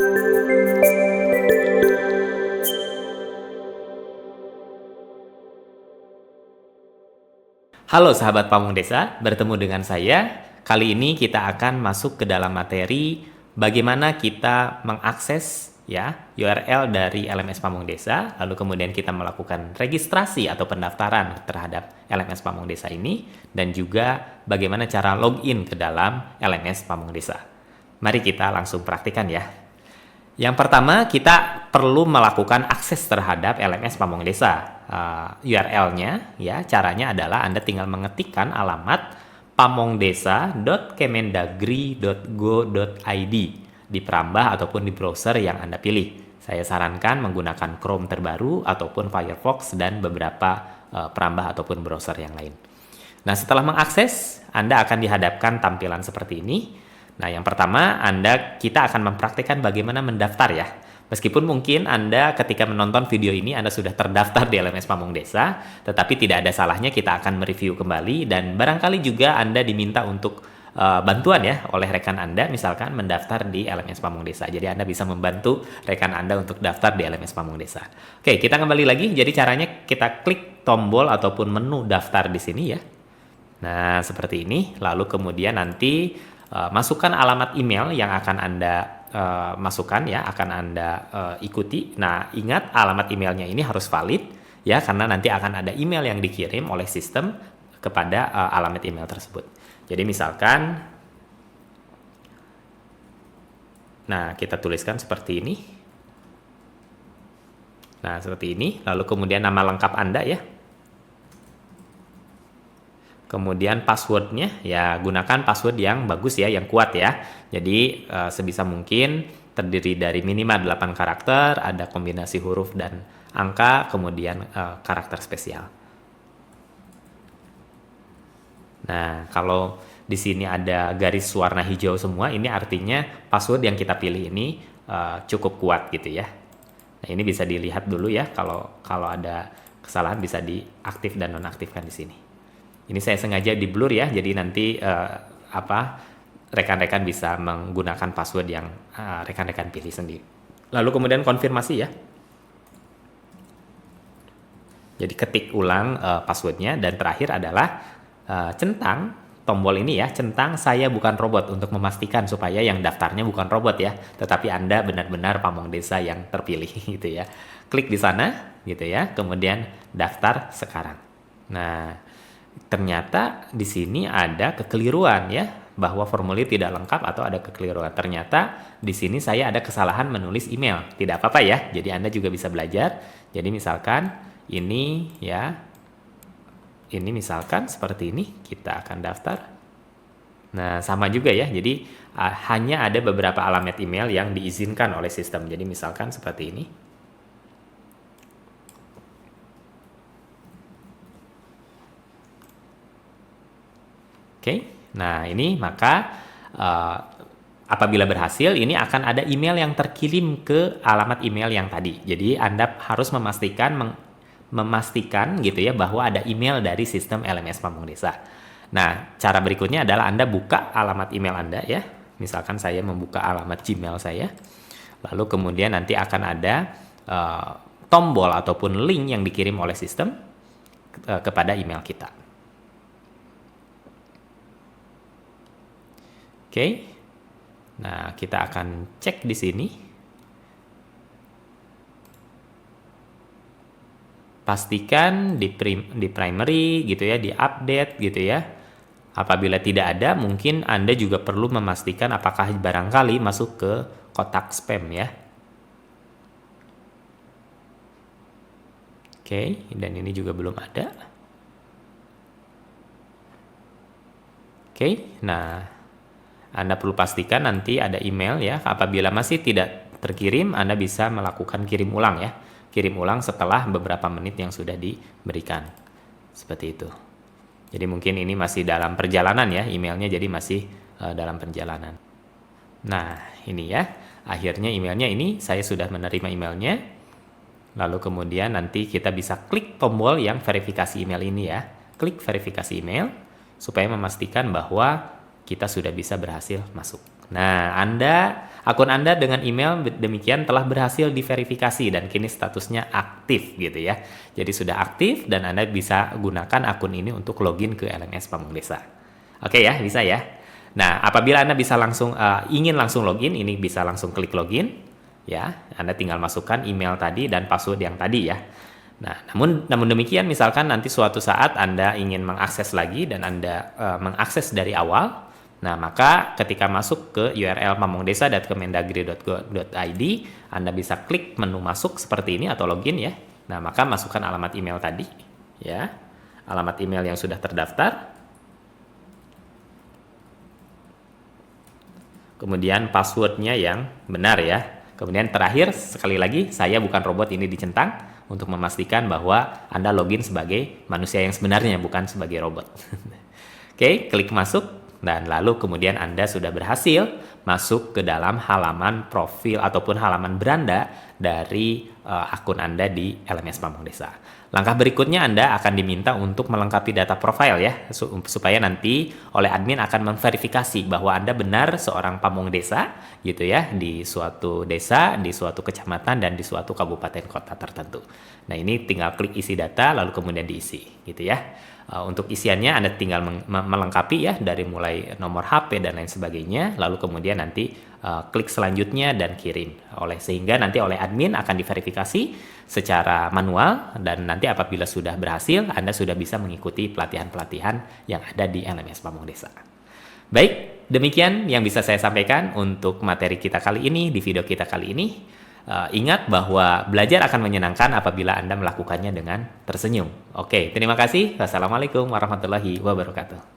Halo sahabat Pamong Desa, bertemu dengan saya. Kali ini kita akan masuk ke dalam materi bagaimana kita mengakses URL dari LMS Pamong Desa, lalu kemudian kita melakukan registrasi atau pendaftaran terhadap LMS Pamong Desa ini, dan juga bagaimana cara login ke dalam LMS Pamong Desa. Mari kita langsung praktikan ya. Yang pertama, kita perlu melakukan akses terhadap LMS Pamong Desa. URL-nya, caranya adalah Anda tinggal mengetikkan alamat pamongdesa.kemendagri.go.id di perambah ataupun di browser yang Anda pilih. Saya sarankan menggunakan Chrome terbaru ataupun Firefox dan beberapa perambah ataupun browser yang lain. Nah, setelah mengakses, Anda akan dihadapkan tampilan seperti ini. Nah, yang pertama, kita akan mempraktikkan bagaimana mendaftar ya. Meskipun mungkin Anda ketika menonton video ini Anda sudah terdaftar di LMS Pamong Desa, tetapi tidak ada salahnya kita akan mereview kembali, dan barangkali juga Anda diminta untuk bantuan ya oleh rekan Anda, misalkan mendaftar di LMS Pamong Desa. Jadi Anda bisa membantu rekan Anda untuk daftar di LMS Pamong Desa. Oke, kita kembali lagi. Jadi caranya kita klik tombol ataupun menu daftar di sini ya. Nah, seperti ini. Lalu kemudian nanti masukkan alamat email yang akan Anda masukkan ya, akan Anda ikuti. Nah, ingat alamat emailnya ini harus valid ya, karena nanti akan ada email yang dikirim oleh sistem kepada alamat email tersebut. Jadi misalkan, nah kita tuliskan seperti ini. Nah, seperti ini. Lalu kemudian nama lengkap Anda ya. Kemudian passwordnya, ya gunakan password yang bagus ya, yang kuat ya. Jadi sebisa mungkin terdiri dari minimal 8 karakter, ada kombinasi huruf dan angka, kemudian karakter spesial. Nah, kalau di sini ada garis warna hijau semua, ini artinya password yang kita pilih ini cukup kuat gitu ya. Nah, ini bisa dilihat dulu ya, kalau ada kesalahan bisa diaktif dan nonaktifkan di sini. Ini saya sengaja di blur ya, jadi nanti rekan-rekan bisa menggunakan password yang rekan-rekan pilih sendiri. Lalu kemudian konfirmasi ya. Jadi ketik ulang passwordnya, dan terakhir adalah centang tombol ini ya, centang saya bukan robot, untuk memastikan supaya yang daftarnya bukan robot ya, tetapi Anda benar-benar Pamong Desa yang terpilih gitu ya. Klik di sana gitu ya, kemudian daftar sekarang. Nah, ternyata di sini ada kekeliruan ya, bahwa formulir tidak lengkap atau ada kekeliruan. Ternyata di sini saya ada kesalahan menulis email. Tidak apa-apa ya. Jadi Anda juga bisa belajar. Jadi misalkan ini ya. Ini misalkan seperti ini, kita akan daftar. Nah, sama juga ya. Jadi hanya ada beberapa alamat email yang diizinkan oleh sistem. Jadi misalkan seperti ini. Oke, nah ini maka apabila berhasil, ini akan ada email yang terkirim ke alamat email yang tadi. Jadi Anda harus memastikan gitu ya, bahwa ada email dari sistem LMS Pamong Desa. Nah, cara berikutnya adalah Anda buka alamat email Anda ya. Misalkan saya membuka alamat Gmail saya. Lalu kemudian nanti akan ada tombol ataupun link yang dikirim oleh sistem kepada email kita. Oke, nah kita akan cek di sini. Pastikan di primary gitu ya, di update gitu ya. Apabila tidak ada, mungkin Anda juga perlu memastikan apakah barangkali masuk ke kotak spam ya. Oke, dan ini juga belum ada. Oke, nah Anda perlu pastikan nanti ada email ya. Apabila masih tidak terkirim, Anda bisa melakukan kirim ulang ya. Kirim ulang setelah beberapa menit yang sudah diberikan. Seperti itu. Jadi mungkin ini masih dalam perjalanan ya emailnya, jadi masih dalam perjalanan. Nah, ini ya. Akhirnya emailnya ini, saya sudah menerima emailnya. Lalu kemudian nanti kita bisa klik tombol yang verifikasi email ini ya. Klik verifikasi email supaya memastikan bahwa kita sudah bisa berhasil masuk. Nah, akun Anda dengan email demikian telah berhasil diverifikasi dan kini statusnya aktif gitu ya. Jadi sudah aktif dan Anda bisa gunakan akun ini untuk login ke LMS Pamong Desa. Oke ya, bisa ya. Nah, apabila Anda bisa langsung ingin langsung login, ini bisa langsung klik login ya. Anda tinggal masukkan email tadi dan password yang tadi ya. Nah, namun demikian misalkan nanti suatu saat Anda ingin mengakses lagi dan Anda mengakses dari awal, nah maka ketika masuk ke URL pamongdesa.kemendagri.go.id, Anda bisa klik menu masuk seperti ini atau login ya. Nah, maka masukkan alamat email tadi ya. Alamat email yang sudah terdaftar. Kemudian passwordnya yang benar ya. Kemudian terakhir sekali lagi, saya bukan robot, ini dicentang untuk memastikan bahwa Anda login sebagai manusia yang sebenarnya, bukan sebagai robot. Oke, klik masuk dan lalu kemudian Anda sudah berhasil masuk ke dalam halaman profil ataupun halaman beranda dari akun Anda di LMS Pamong Desa. Langkah berikutnya Anda akan diminta untuk melengkapi data profil ya, supaya nanti oleh admin akan memverifikasi bahwa Anda benar seorang pamong desa gitu ya, di suatu desa, di suatu kecamatan dan di suatu kabupaten kota tertentu. Nah, ini tinggal klik isi data lalu kemudian diisi gitu ya. Untuk isiannya Anda tinggal melengkapi ya, dari mulai nomor HP dan lain sebagainya, lalu kemudian nanti klik selanjutnya dan kirim, sehingga nanti oleh admin akan diverifikasi secara manual dan nanti apabila sudah berhasil Anda sudah bisa mengikuti pelatihan-pelatihan yang ada di LMS Pamong Desa. Baik, demikian yang bisa saya sampaikan untuk materi kita kali ini, di video kita kali ini. Ingat bahwa belajar akan menyenangkan apabila Anda melakukannya dengan tersenyum. Oke, terima kasih. Wassalamualaikum warahmatullahi wabarakatuh.